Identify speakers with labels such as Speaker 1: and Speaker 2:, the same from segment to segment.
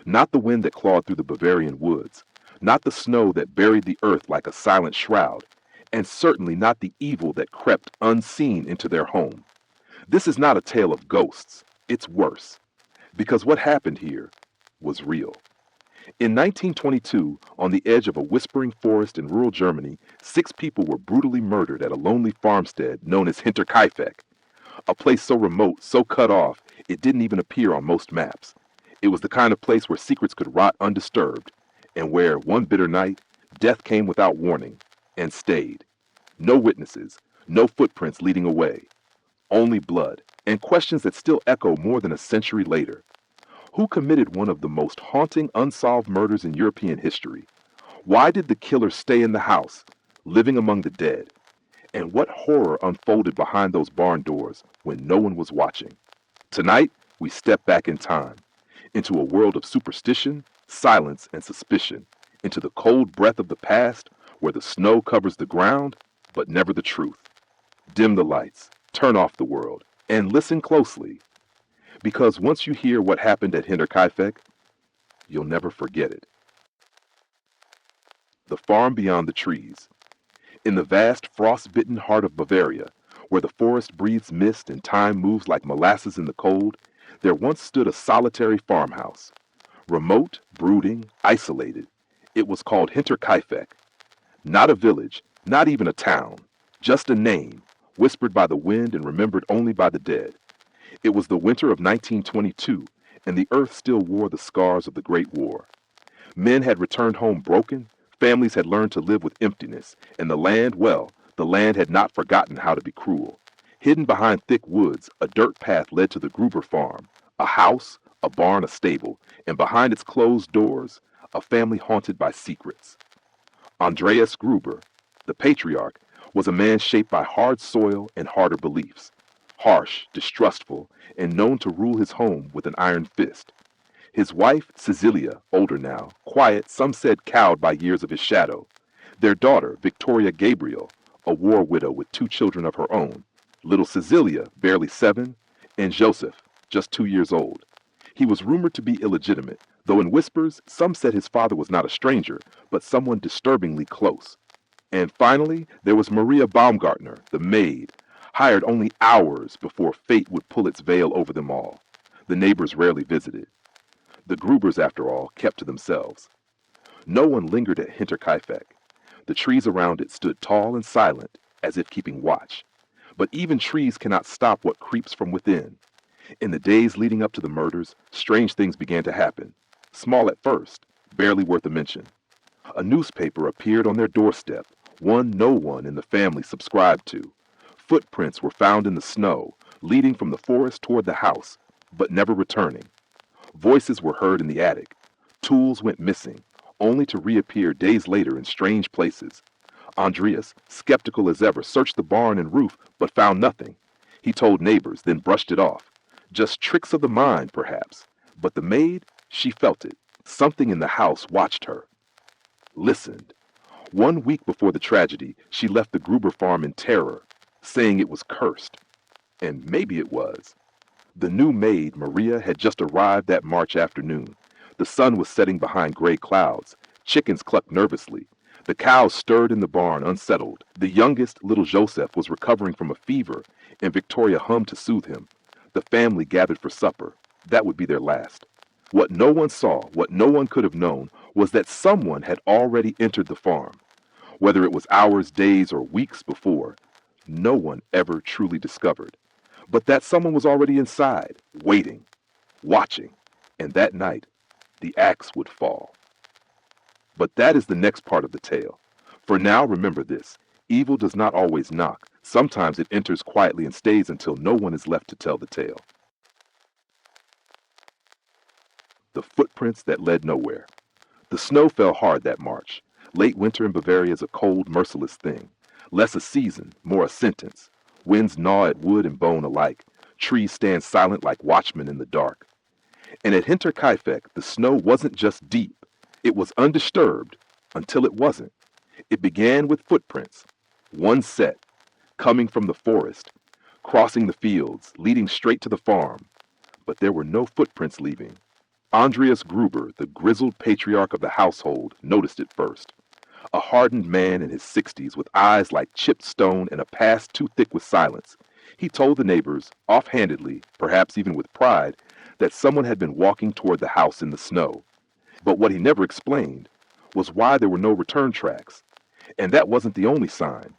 Speaker 1: Not the wind that clawed through the Bavarian woods, not the snow that buried the earth like a silent shroud, and certainly not the evil that crept unseen into their home. This is not a tale of ghosts. It's worse, because what happened here was real. In 1922, on the edge of a whispering forest in rural Germany, 6 people were brutally murdered at a lonely farmstead known as Hinterkaifeck, a place so remote, so cut off, it didn't even appear on most maps. It was the kind of place where secrets could rot undisturbed, and where, one bitter night, death came without warning, and stayed. No witnesses, no footprints leading away, only blood, and questions that still echo more than a century later. Who committed one of the most haunting unsolved murders in European history? Why did the killer stay in the house, living among the dead? And what horror unfolded behind those barn doors when no one was watching? Tonight, we step back in time, into a world of superstition, silence, and suspicion, into the cold breath of the past where the snow covers the ground, but never the truth. Dim the lights, turn off the world, and listen closely. Because once you hear what happened at Hinterkaifeck, you'll never forget it. The farm beyond the trees. In the vast frost-bitten heart of Bavaria, where the forest breathes mist and time moves like molasses in the cold, there once stood a solitary farmhouse. Remote, brooding, isolated, it was called Hinterkaifeck. Not a village, not even a town, just a name, whispered by the wind and remembered only by the dead. It was the winter of 1922, and the earth still wore the scars of the Great War. Men had returned home broken, families had learned to live with emptiness, and the land, well, the land had not forgotten how to be cruel. Hidden behind thick woods, a dirt path led to the Gruber farm, a house, a barn, a stable, and behind its closed doors, a family haunted by secrets. Andreas Gruber, the patriarch, was a man shaped by hard soil and harder beliefs. Harsh, distrustful, and known to rule his home with an iron fist. His wife, Cecilia, older now, quiet, some said cowed by years of his shadow. Their daughter, Victoria Gabriel, a war widow with 2 children of her own. Little Cecilia, barely 7, and Joseph, just 2 years old. He was rumored to be illegitimate, though in whispers, some said his father was not a stranger, but someone disturbingly close. And finally, there was Maria Baumgartner, the maid, hired only hours before fate would pull its veil over them all. The neighbors rarely visited. The Grubers, after all, kept to themselves. No one lingered at Hinterkaifeck. The trees around it stood tall and silent, as if keeping watch. But even trees cannot stop what creeps from within. In the days leading up to the murders, strange things began to happen. Small at first, barely worth a mention. A newspaper appeared on their doorstep, one no one in the family subscribed to. Footprints were found in the snow, leading from the forest toward the house, but never returning. Voices were heard in the attic. Tools went missing, only to reappear days later in strange places. Andreas, skeptical as ever, searched the barn and roof, but found nothing. He told neighbors, then brushed it off. Just tricks of the mind, perhaps. But the maid, she felt it. Something in the house watched her. Listened. 1 week before the tragedy, she left the Gruber farm in terror, saying it was cursed. And maybe it was. The new maid, Maria, had just arrived that March afternoon. The sun was setting behind gray clouds. Chickens clucked nervously. The cows stirred in the barn, unsettled. The youngest, little Joseph, was recovering from a fever, and Victoria hummed to soothe him. The family gathered for supper. That would be their last. What no one saw, what no one could have known, was that someone had already entered the farm. Whether it was hours, days, or weeks before, no one ever truly discovered. But that someone was already inside, waiting, watching, and that night, the axe would fall. But that is the next part of the tale. For now, remember this. Evil does not always knock. Sometimes it enters quietly and stays until no one is left to tell the tale. The footprints that led nowhere. The snow fell hard that March. Late winter in Bavaria is a cold, merciless thing. Less a season, more a sentence. Winds gnaw at wood and bone alike. Trees stand silent like watchmen in the dark. And at Hinterkaifeck, the snow wasn't just deep. It was undisturbed until it wasn't. It began with footprints. One set, coming from the forest, crossing the fields, leading straight to the farm. But there were no footprints leaving. Andreas Gruber, the grizzled patriarch of the household, noticed it first. A hardened man in his 60s with eyes like chipped stone and a past too thick with silence. He told the neighbors, offhandedly, perhaps even with pride, that someone had been walking toward the house in the snow. But what he never explained was why there were no return tracks. And that wasn't the only sign.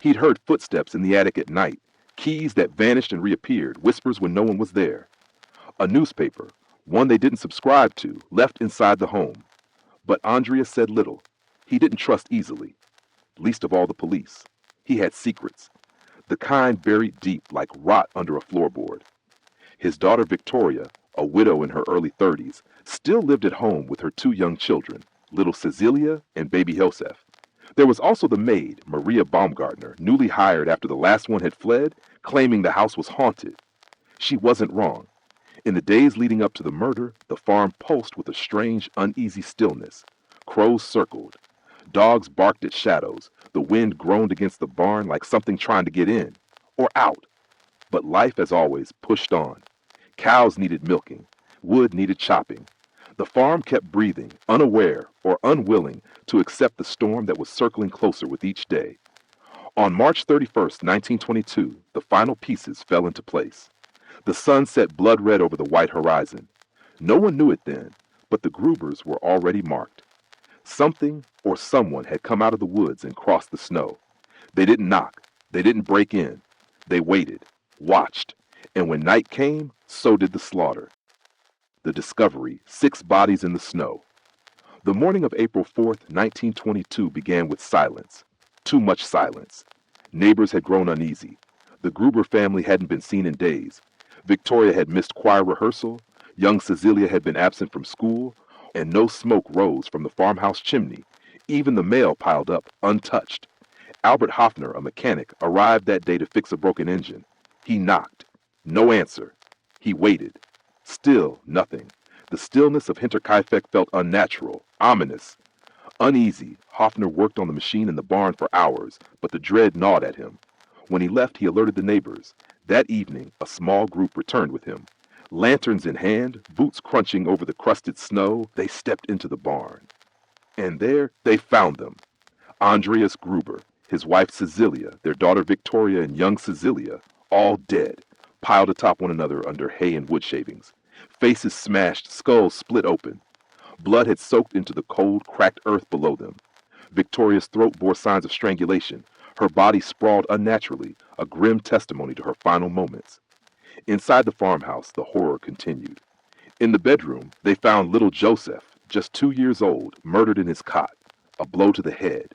Speaker 1: He'd heard footsteps in the attic at night, keys that vanished and reappeared, whispers when no one was there. A newspaper, one they didn't subscribe to, left inside the home. But Andreas said little. He didn't trust easily, least of all the police. He had secrets, the kind buried deep like rot under a floorboard. His daughter Victoria, a widow in her early 30s, still lived at home with her 2 young children, little Cecilia and baby Josef. There was also the maid, Maria Baumgartner, newly hired after the last one had fled, claiming the house was haunted. She wasn't wrong. In the days leading up to the murder, the farm pulsed with a strange, uneasy stillness. Crows circled. Dogs barked at shadows. The wind groaned against the barn like something trying to get in or out. But life, as always, pushed on. Cows needed milking. Wood needed chopping. The farm kept breathing, unaware or unwilling to accept the storm that was circling closer with each day. On March 31st, 1922, the final pieces fell into place. The sun set blood red over the white horizon. No one knew it then, but the Grubers were already marked. Something or someone had come out of the woods and crossed the snow. They didn't knock. They didn't break in. They waited, watched, and when night came, so did the slaughter. The discovery, 6 bodies in the snow. The morning of April 4th, 1922 began with silence. Too much silence. Neighbors had grown uneasy. The Gruber family hadn't been seen in days. Victoria had missed choir rehearsal. Young Cecilia had been absent from school. And no smoke rose from the farmhouse chimney. Even the mail piled up, untouched. Albert Hoffner, a mechanic, arrived that day to fix a broken engine. He knocked. No answer. He waited. Still nothing. The stillness of Hinterkaifeck felt unnatural, ominous. Uneasy, Hoffner worked on the machine in the barn for hours, but the dread gnawed at him. When he left, he alerted the neighbors. That evening, a small group returned with him. Lanterns in hand, boots crunching over the crusted snow, they stepped into the barn. And there they found them. Andreas Gruber, his wife Cecilia, their daughter Victoria and young Cecilia, all dead, piled atop one another under hay and wood shavings. Faces smashed, skulls split open. Blood had soaked into the cold, cracked earth below them. Victoria's throat bore signs of strangulation. Her body sprawled unnaturally, a grim testimony to her final moments. Inside the farmhouse, the horror continued. In the bedroom, they found little Joseph, just 2 years old, murdered in his cot, a blow to the head.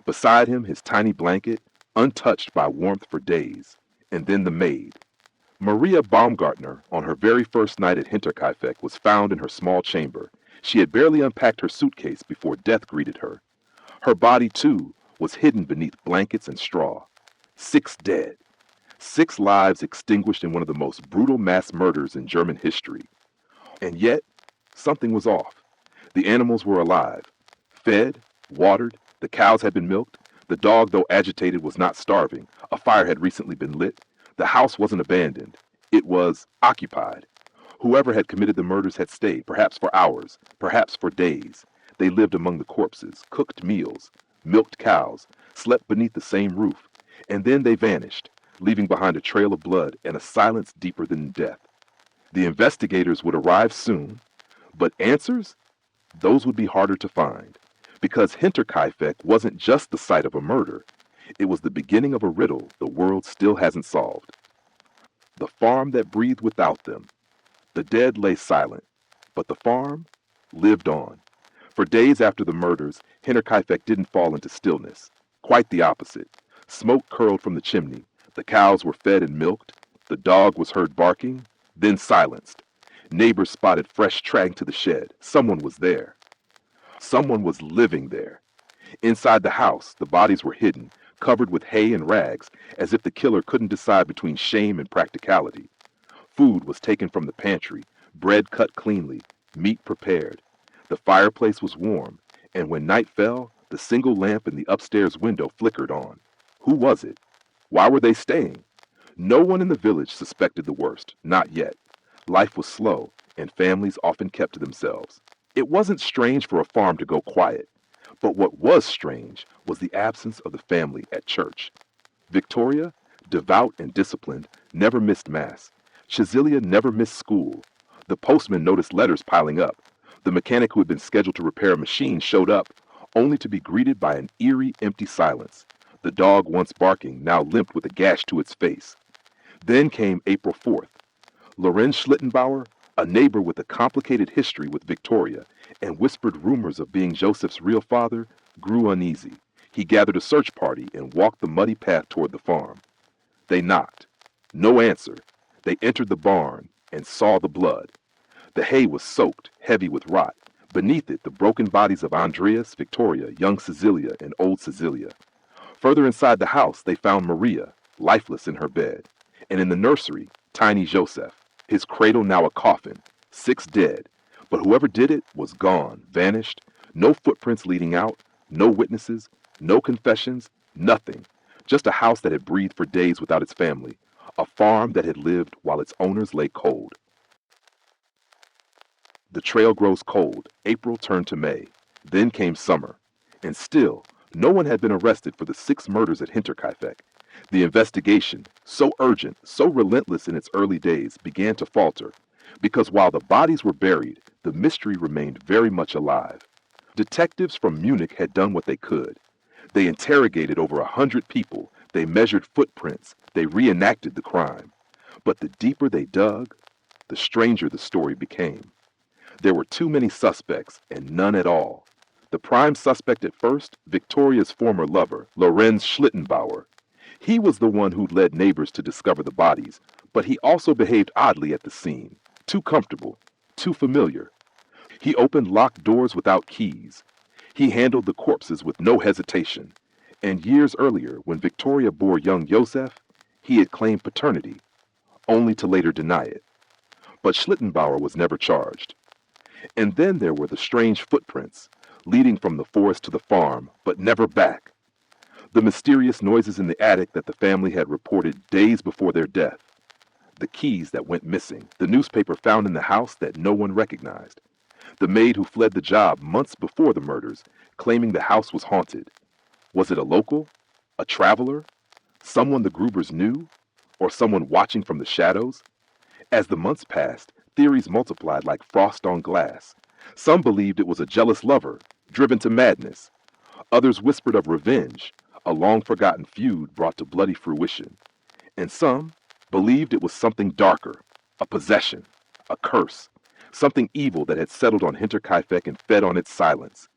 Speaker 1: Beside him, his tiny blanket, untouched by warmth for days. And then the maid. Maria Baumgartner, on her very first night at Hinterkaifeck, was found in her small chamber. She had barely unpacked her suitcase before death greeted her. Her body, too, was hidden beneath blankets and straw. 6 dead. 6 lives extinguished in one of the most brutal mass murders in German history. And yet, something was off. The animals were alive, fed, watered, the cows had been milked, the dog, though agitated, was not starving, a fire had recently been lit, the house wasn't abandoned, it was occupied. Whoever had committed the murders had stayed, perhaps for hours, perhaps for days. They lived among the corpses, cooked meals, milked cows, slept beneath the same roof, and then they vanished, leaving behind a trail of blood and a silence deeper than death. The investigators would arrive soon, but answers? Those would be harder to find, because Hinterkaifeck wasn't just the site of a murder. It was the beginning of a riddle the world still hasn't solved. The farm that breathed without them. The dead lay silent, but the farm lived on. For days after the murders, Hinterkaifeck didn't fall into stillness. Quite the opposite. Smoke curled from the chimney. The cows were fed and milked. The dog was heard barking, then silenced. Neighbors spotted fresh tracking to the shed. Someone was there. Someone was living there. Inside the house, the bodies were hidden, covered with hay and rags, as if the killer couldn't decide between shame and practicality. Food was taken from the pantry, bread cut cleanly, meat prepared. The fireplace was warm, and when night fell, the single lamp in the upstairs window flickered on. Who was it? Why were they staying? No one in the village suspected the worst, not yet. Life was slow, and families often kept to themselves. It wasn't strange for a farm to go quiet, but what was strange was the absence of the family at church. Victoria, devout and disciplined, never missed Mass. Shazilia never missed school. The postman noticed letters piling up. The mechanic who had been scheduled to repair a machine showed up, only to be greeted by an eerie, empty silence. The dog, once barking, now limped with a gash to its face. Then came April 4th. Lorenz Schlittenbauer, a neighbor with a complicated history with Victoria and whispered rumors of being Joseph's real father, grew uneasy. He gathered a search party and walked the muddy path toward the farm. They knocked. No answer. They entered the barn and saw the blood. The hay was soaked, heavy with rot. Beneath it, the broken bodies of Andreas, Victoria, young Cecilia, and old Cecilia. Further inside the house, they found Maria, lifeless in her bed. And in the nursery, tiny Joseph, his cradle now a coffin, 6 dead. But whoever did it was gone, vanished. No footprints leading out, no witnesses, no confessions, nothing. Just a house that had breathed for days without its family. A farm that had lived while its owners lay cold. The trail grows cold. April turned to May. Then came summer. And still, no one had been arrested for the 6 murders at Hinterkaifeck. The investigation, so urgent, so relentless in its early days, began to falter. Because while the bodies were buried, the mystery remained very much alive. Detectives from Munich had done what they could. They interrogated over 100 people. They measured footprints. They reenacted the crime. But the deeper they dug, the stranger the story became. There were too many suspects, and none at all. The prime suspect at first, Victoria's former lover, Lorenz Schlittenbauer. He was the one who led neighbors to discover the bodies, but he also behaved oddly at the scene. Too comfortable, too familiar. He opened locked doors without keys. He handled the corpses with no hesitation. And years earlier, when Victoria bore young Joseph, he had claimed paternity, only to later deny it. But Schlittenbauer was never charged. And then there were the strange footprints, leading from the forest to the farm, but never back. The mysterious noises in the attic that the family had reported days before their death. The keys that went missing, the newspaper found in the house that no one recognized. The maid who fled the job months before the murders, claiming the house was haunted. Was it a local? A traveler? Someone the Grubers knew? Or someone watching from the shadows? As the months passed, theories multiplied like frost on glass. Some believed it was a jealous lover, driven to madness. Others whispered of revenge, a long-forgotten feud brought to bloody fruition. And some believed it was something darker, a possession, a curse, something evil that had settled on Hinterkaifeck and fed on its silence.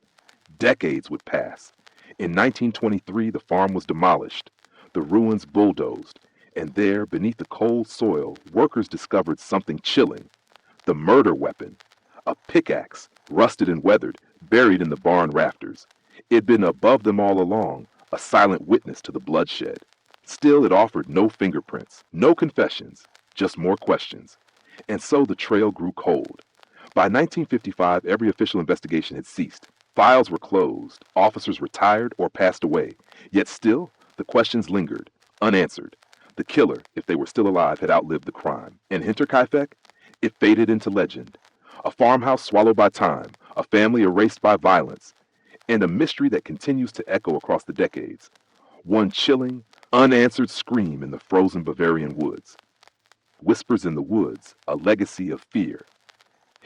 Speaker 1: Decades would pass. In 1923, the farm was demolished, the ruins bulldozed, and there, beneath the cold soil, workers discovered something chilling. The murder weapon, a pickaxe, rusted and weathered, buried in the barn rafters. It had been above them all along, a silent witness to the bloodshed. Still, it offered no fingerprints, no confessions, just more questions. And so the trail grew cold. By 1955, every official investigation had ceased. Files were closed, officers retired or passed away. Yet still, the questions lingered, unanswered. The killer, if they were still alive, had outlived the crime. And Hinterkaifeck? It faded into legend. A farmhouse swallowed by time, a family erased by violence, and a mystery that continues to echo across the decades. One chilling, unanswered scream in the frozen Bavarian woods. Whispers in the woods, a legacy of fear.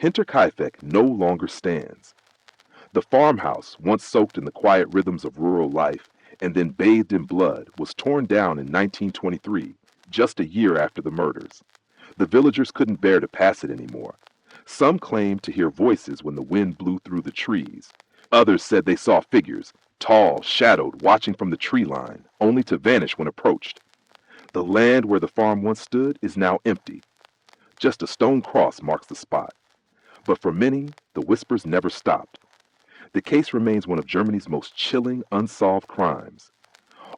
Speaker 1: Hinterkaifeck no longer stands. The farmhouse, once soaked in the quiet rhythms of rural life and then bathed in blood, was torn down in 1923, just a year after the murders. The villagers couldn't bear to pass it anymore. Some claimed to hear voices when the wind blew through the trees. Others said they saw figures, tall, shadowed, watching from the tree line, only to vanish when approached. The land where the farm once stood is now empty. Just a stone cross marks the spot. But for many, the whispers never stopped. The case remains one of Germany's most chilling, unsolved crimes.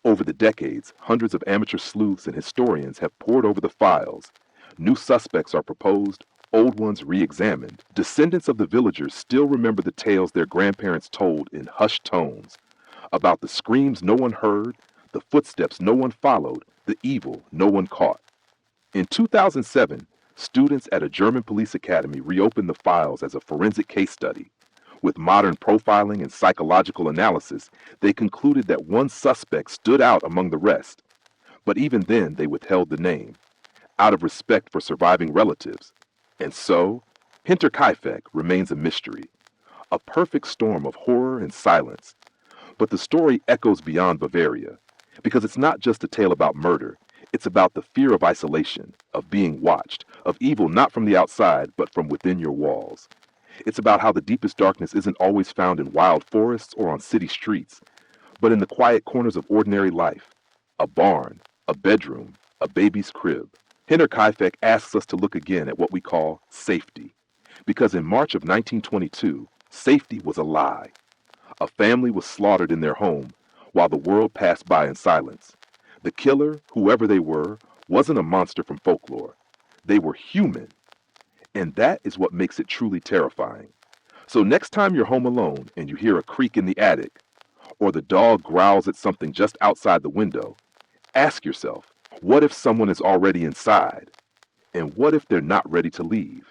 Speaker 1: Over the decades, hundreds of amateur sleuths and historians have pored over the files. New suspects are proposed, old ones re-examined. Descendants of the villagers still remember the tales their grandparents told in hushed tones about the screams no one heard, the footsteps no one followed, the evil no one caught. In 2007, Students at a German police academy reopened the files as a forensic case study. With modern profiling and psychological analysis, they concluded that one suspect stood out among the rest. But even then, they withheld the name, out of respect for surviving relatives. And so, Hinterkaifeck remains a mystery, a perfect storm of horror and silence. But the story echoes beyond Bavaria, because it's not just a tale about murder, it's about the fear of isolation, of being watched, of evil not from the outside, but from within your walls. It's about how the deepest darkness isn't always found in wild forests or on city streets, but in the quiet corners of ordinary life. A barn, a bedroom, a baby's crib. Hinterkaifeck asks us to look again at what we call safety. Because in March of 1922, safety was a lie. A family was slaughtered in their home while the world passed by in silence. The killer, whoever they were, wasn't a monster from folklore. They were human. And that is what makes it truly terrifying. So next time you're home alone and you hear a creak in the attic, or the dog growls at something just outside the window, ask yourself, what if someone is already inside? And what if they're not ready to leave?